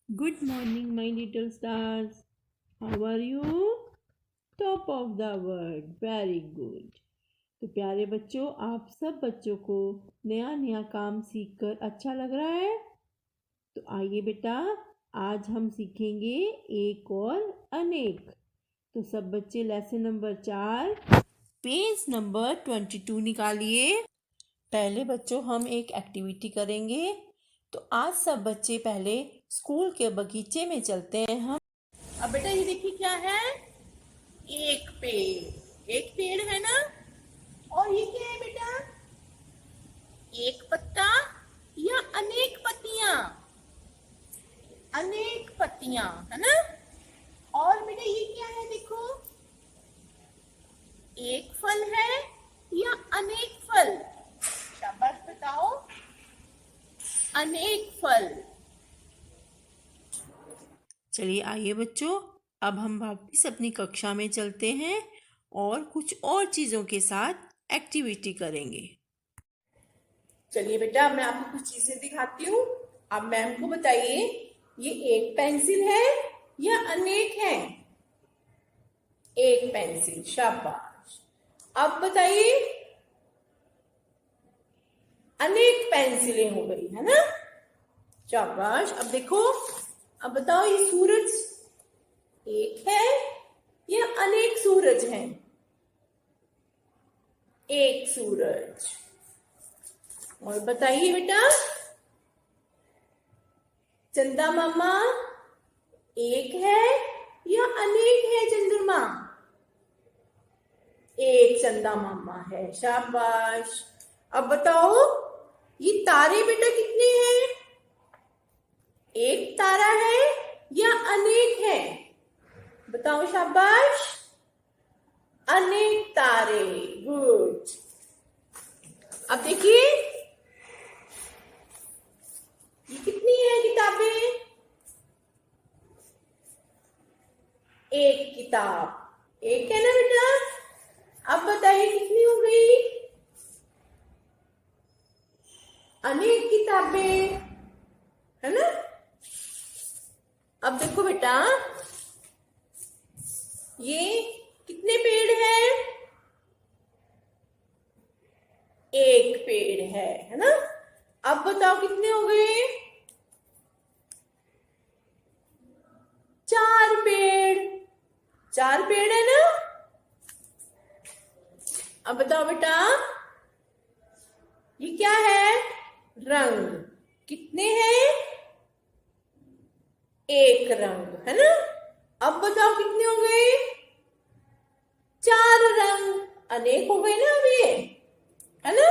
Good morning, my little stars. How are you? Top of the world. Very good. तो प्यारे बच्चों, आप सब बच्चों को नया नया काम सीखकर अच्छा लग रहा है? तो आइए बेटा, आज हम सीखेंगे एक और अनेक। तो सब बच्चे लेसन नंबर 4 पेज नंबर 22 निकालिए। पहले बच्चों हम एक एक्टिविटी करेंगे। तो आज सब बच्चे पहले स्कूल के बगीचे में चलते हैं हम। अब बेटा ये देखिए क्या है। एक पेड़ है ना। और ये क्या है बेटा? एक पत्ता या अनेक पत्तियां? अनेक पत्तियां है ना। और बेटा ये क्या है देखो, एक फल है या अनेक फल? शाबाश बताओ। अनेक फल। चलिए आइए बच्चों, अब हम वापस अपनी कक्षा में चलते हैं और कुछ और चीजों के साथ एक्टिविटी करेंगे। चलिए बेटा, मैं आपको कुछ चीजें दिखाती हूँ। अब मैम को बताइए, ये एक पेंसिल है या अनेक है? एक पेंसिल, शाबाश। अब बताइए, अनेक पेंसिलें हो गई है ना। शाबाश। अब देखो, अब बताओ ये सूरज एक है या अनेक सूरज हैं? एक सूरज। और बताइए बेटा, चंदा मामा एक है या अनेक है चंद्रमा? एक चंदा मामा है, शाबाश। अब बताओ, ये तारे बेटा कितने हैं? एक तारा है या अनेक है? बताओ शाबाश। अनेक तारे, गुड। अब देखिए, ये कितनी है किताबें? एक किताब, एक है ना बेटा। अब बताइए कितनी हो गई? अनेक किताबें, है ना। अब देखो बेटा, ये कितने पेड़ हैं? एक पेड़ है ना। अब बताओ कितने हो गए? 4 पेड़। 4 पेड़ है ना। अब बताओ बेटा, ये क्या है? रंग कितने हैं? एक रंग, है ना। अब बताओ कितने हो गए? 4 रंग। अनेक हो गए ना अब ये, है ना।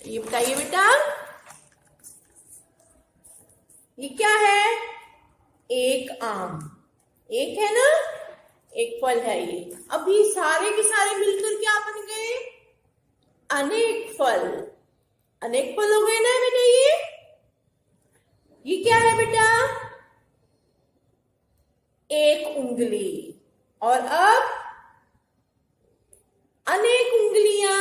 ये बताइए बेटा, ये क्या है? एक आम, एक है ना। एक फल है ये। अब ये सारे के सारे मिलकर क्या बन गए? अनेक फल। अनेक फल हो गए ना बेटा ये क्या है बेटा? एक उंगली। और अब अनेक उंगलियां।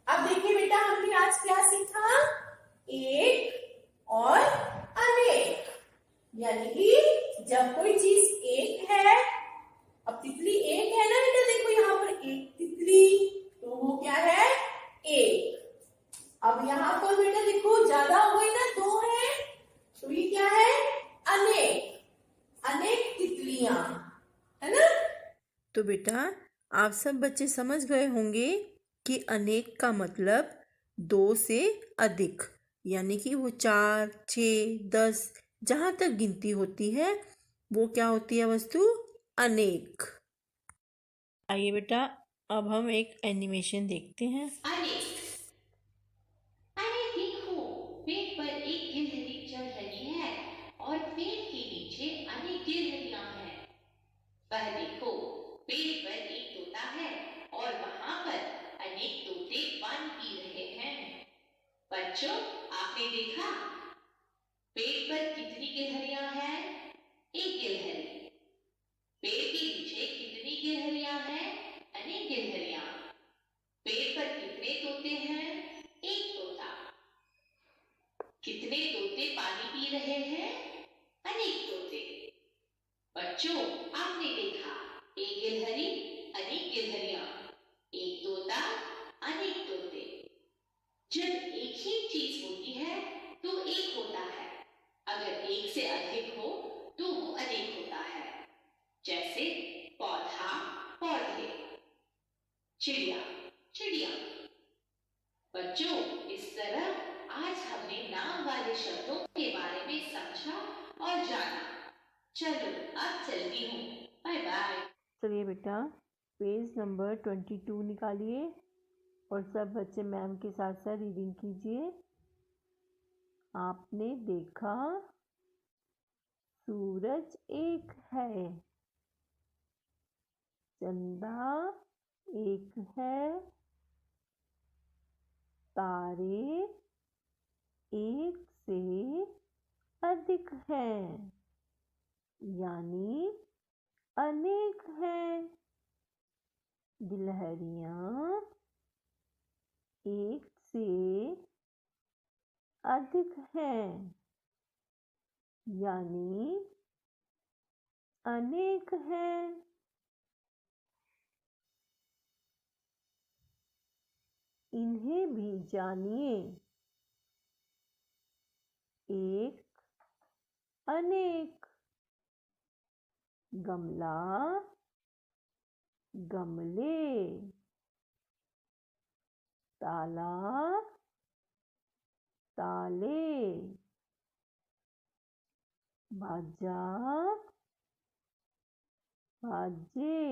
अब देखिए बेटा, हमने आज क्या सीखा? एक और अनेक। यानी कि जब कोई चीज एक है, अब तितली एक है ना बेटा, देखो यहाँ पर एक तितली, तो वो क्या है? एक। अब यहाँ पर बेटा देखो, ज्यादा हो गई ना, 2 है, तो ये क्या है? अनेक। अनेक तितलियां, है ना। तो बेटा, आप सब बच्चे समझ गए होंगे कि अनेक का मतलब 2 से अधिक, यानी कि वो 4, 6, 10 जहां तक गिनती होती है, वो क्या होती है वस्तु? अनेक। आइए बेटा, अब हम एक एनिमेशन देखते हैं। अरे देखो, पेड़ पर एक गिलहरी चढ़ रही है और पेड़ के नीचे अनेक गिलहरियां हैं। वह देखो, पेड़ पर एक तोता है और वहां पर अनेक तोते पानी पी रहे हैं। बच्चों, आपने देखा पेड़ पर कितनी गिलहरियां हैं? एक गिलहरी। पेड़ के नीचे कितनी गिलहरियां हैं? अनेक गिलहरियां। पेड़ पर कितने तोते बच्चों, आपने देखा एक गिलहरी अनेक गिलहरियां, एक तोता अनेक तोते। जब एक ही चीज होती है तो एक होता है, अगर एक से अधिक हो तो वो अनेक होता है। जैसे पौधा पौधे, चिड़िया चिड़िया। बच्चों, इस तरह आज हमने नाम वाले शब्दों के बारे में समझा और जाना। चलो अब चलती हूँ, बाय बाय। चलिए बेटा, पेज नंबर 22 निकालिए और सब बच्चे मैम के साथ साथ रीडिंग कीजिए। आपने देखा सूरज एक है, चंदा एक है, तारे एक से अधिक हैं, यानी अनेक हैं। गिलहरियां एक से अधिक हैं, यानी अनेक हैं। इन्हें भी जानिए, एक अनेक। गमला गमले, ताला ताले, बाजा बाजे,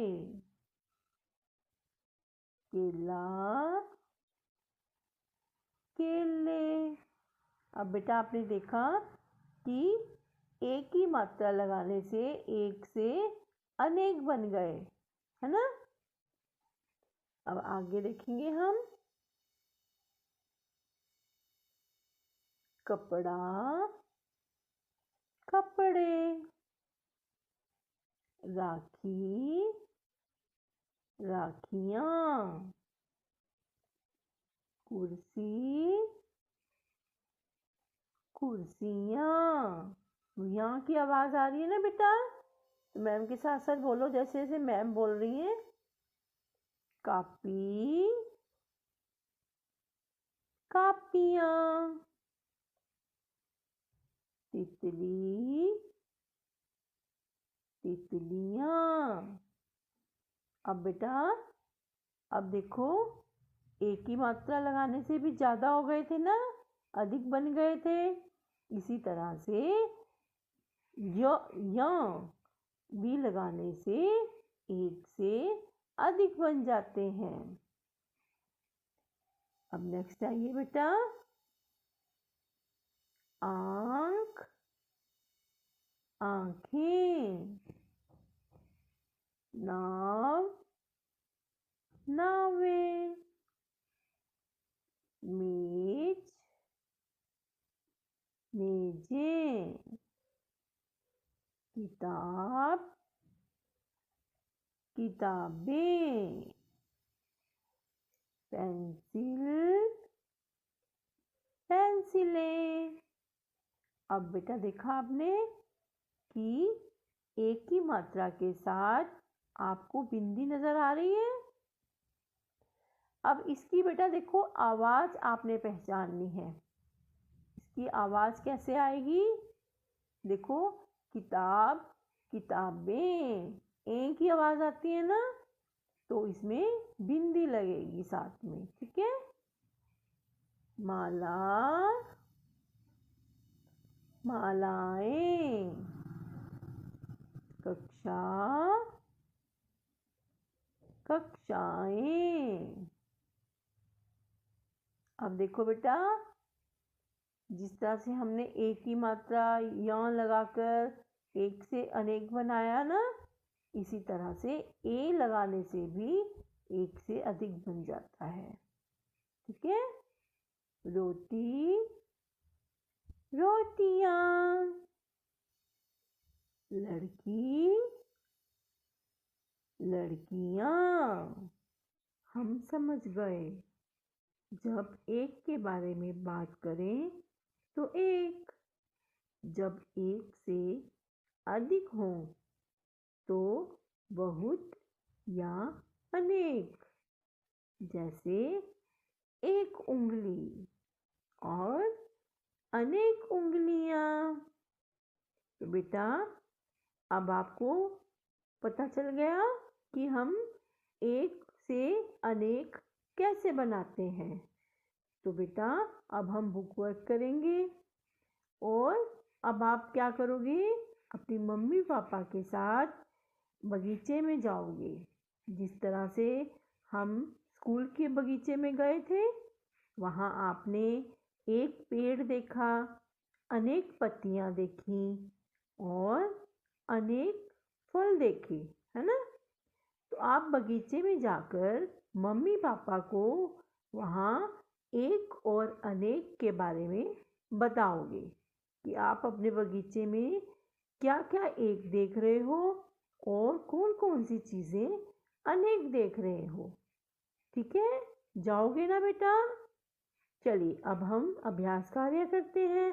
केला केले। अब बेटा आपने देखा कि एक ही मात्रा लगाने से एक से अनेक बन गए, है ना। अब आगे देखेंगे हम। कपड़ा कपड़े, राखी राखियां, कुर्सी कुर्सियां। यहाँ की आवाज आ रही है ना बेटा, तो मैम के साथ साथ बोलो जैसे जैसे मैम बोल रही हैं। कापी कापियां, तितली तितलियां। अब बेटा, अब देखो एक ही मात्रा लगाने से भी ज्यादा हो गए थे ना, अधिक बन गए थे। इसी तरह से य भी लगाने से एक से अधिक बन जाते हैं। अब नेक्स्ट आइए बेटा। आंख आंखें, नाव नावें, मेज मेजें, किताब किताबें, पेंसिल पेंसिलें। अब बेटा देखा आपने कि एक ही मात्रा के साथ आपको बिंदी नजर आ रही है। अब इसकी बेटा देखो आवाज आपने पहचाननी है। इसकी आवाज कैसे आएगी? देखो, किताब किताबें, एक ही आवाज आती है ना, तो इसमें बिंदी लगेगी साथ में, ठीक है। माला मालाएं, कक्षा कक्षाएं। अब देखो बेटा, जिस तरह से हमने एक ही मात्रा यौन लगाकर एक से अनेक बनाया ना, इसी तरह से ए लगाने से भी एक से अधिक बन जाता है, ठीक है। रोटी रोटियां, लड़की लड़कियां। हम समझ गए, जब एक के बारे में बात करें तो एक, जब एक से अधिक हो तो बहुत या अनेक, जैसे एक उंगली और अनेक उंगलियां। तो बेटा अब आपको पता चल गया कि हम एक से अनेक कैसे बनाते हैं। तो बेटा अब हम बुक वर्क करेंगे और अब आप क्या करोगे, अपनी मम्मी पापा के साथ बगीचे में जाओगे। जिस तरह से हम स्कूल के बगीचे में गए थे, वहाँ आपने एक पेड़ देखा, अनेक पत्तियाँ देखी और अनेक फल देखे, है ना। तो आप बगीचे में जाकर मम्मी पापा को वहाँ एक और अनेक के बारे में बताओगे कि आप अपने बगीचे में क्या क्या एक देख रहे हो और कौन कौन सी चीज़ें अनेक देख रहे हो। ठीक है, जाओगे ना बेटा। चलिए अब हम अभ्यास कार्य करते हैं।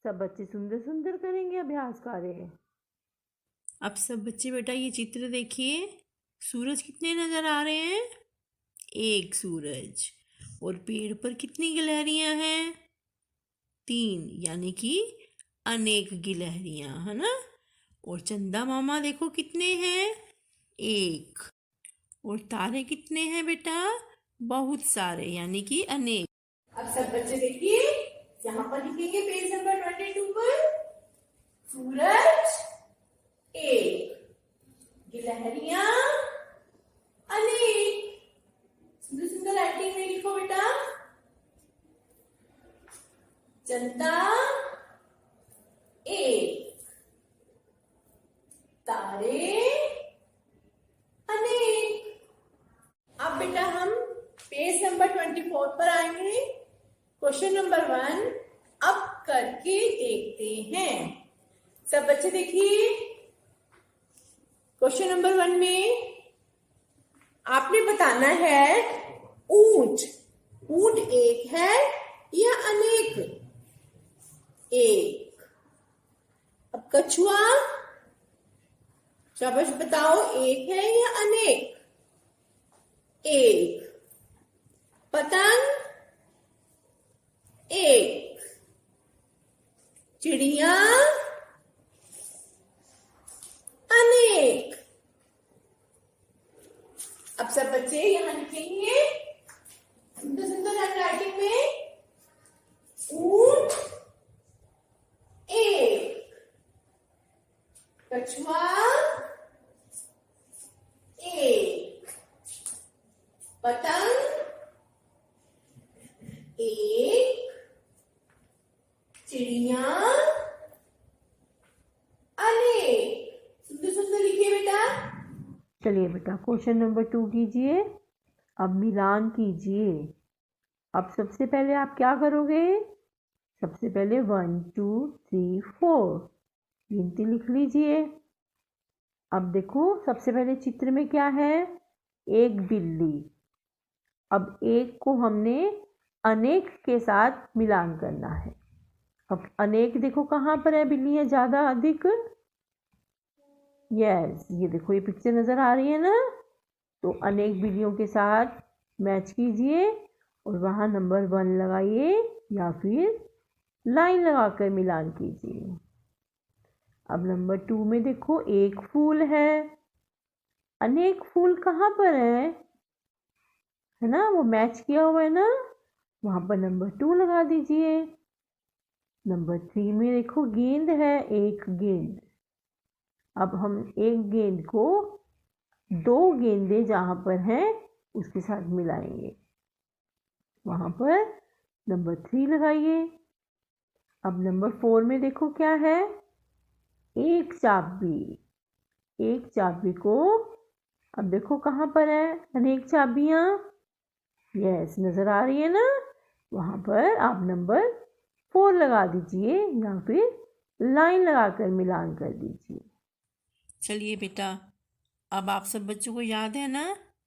सब बच्चे सुंदर सुंदर करेंगे अभ्यास कार्य। अब सब बच्चे बेटा ये चित्र देखिए, सूरज कितने नज़र आ रहे हैं? एक सूरज। और पेड़ पर कितनी गिलहरियां हैं? 3, यानी कि अनेक गिलहरियां, है ना। और चंदा मामा देखो कितने हैं? 1। और तारे कितने हैं बेटा? बहुत सारे, यानी कि अनेक। अब सब बच्चे देखिए, यहाँ पर लिखेंगे पेज नंबर 22 पर सूरज 1, गिलहरियां अनेक। सुंदर सुंदर राइटिंग में लिखो बेटा। चंदा 1, तारे अनेक। अब बेटा हम पेज नंबर 24 पर आएंगे। क्वेश्चन नंबर 1 अब करके देखते हैं। सब बच्चे देखिए, क्वेश्चन नंबर 1 में आपने बताना है ऊंट। ऊंट एक है या अनेक? एक। अब कछुआ, शाबाश बताओ, एक है या अनेक? एक। पतंग एक। चिड़िया अनेक। अब सब बच्चे यहां लिखेंगे सुंदर सुंदर हैंडराइटिंग में ऊंट एक, कछुआ एक, पतंग एक, चिड़िया अनेक। सुंदर सुंदर लिखिए बेटा। चलिए बेटा क्वेश्चन नंबर 2 कीजिए। अब मिलान कीजिए। अब सबसे पहले आप क्या करोगे? सबसे पहले 1 2 3 4 गिनती लिख लीजिए। अब देखो सबसे पहले चित्र में क्या है? एक बिल्ली। अब एक को हमने अनेक के साथ मिलान करना है। अब अनेक देखो कहाँ पर है बिल्लियाँ ज़्यादा अधिक? यस, ये देखो ये पिक्चर नज़र आ रही है ना। तो अनेक बिल्लियों के साथ मैच कीजिए और वहाँ नंबर 1 लगाइए या फिर लाइन लगाकर मिलान कीजिए। अब नंबर 2 में देखो एक फूल है। अनेक फूल कहाँ पर है ना, वो मैच किया हुआ है ना, वहाँ पर नंबर 2 लगा दीजिए। नंबर 3 में देखो गेंद है, एक गेंद। अब हम एक गेंद को 2 गेंदें जहाँ पर हैं उसके साथ मिलाएंगे, वहाँ पर नंबर 3 लगाइए। अब नंबर 4 में देखो क्या है? एक चाबी। एक चाबी को अब देखो कहाँ पर है अनेक चाबियाँ? यस, नज़र आ रही है ना, वहाँ पर आप नंबर 4 लगा दीजिए या फिर लाइन लगाकर मिलान कर दीजिए। चलिए बेटा, अब आप सब बच्चों को याद है ना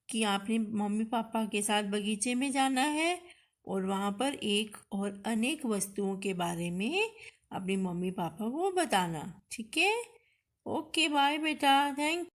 कि आपने मम्मी पापा के साथ बगीचे में जाना है और वहाँ पर एक और अनेक वस्तुओं के बारे में अपनी मम्मी पापा को बताना। ठीक है, ओके बाय बेटा, थैंक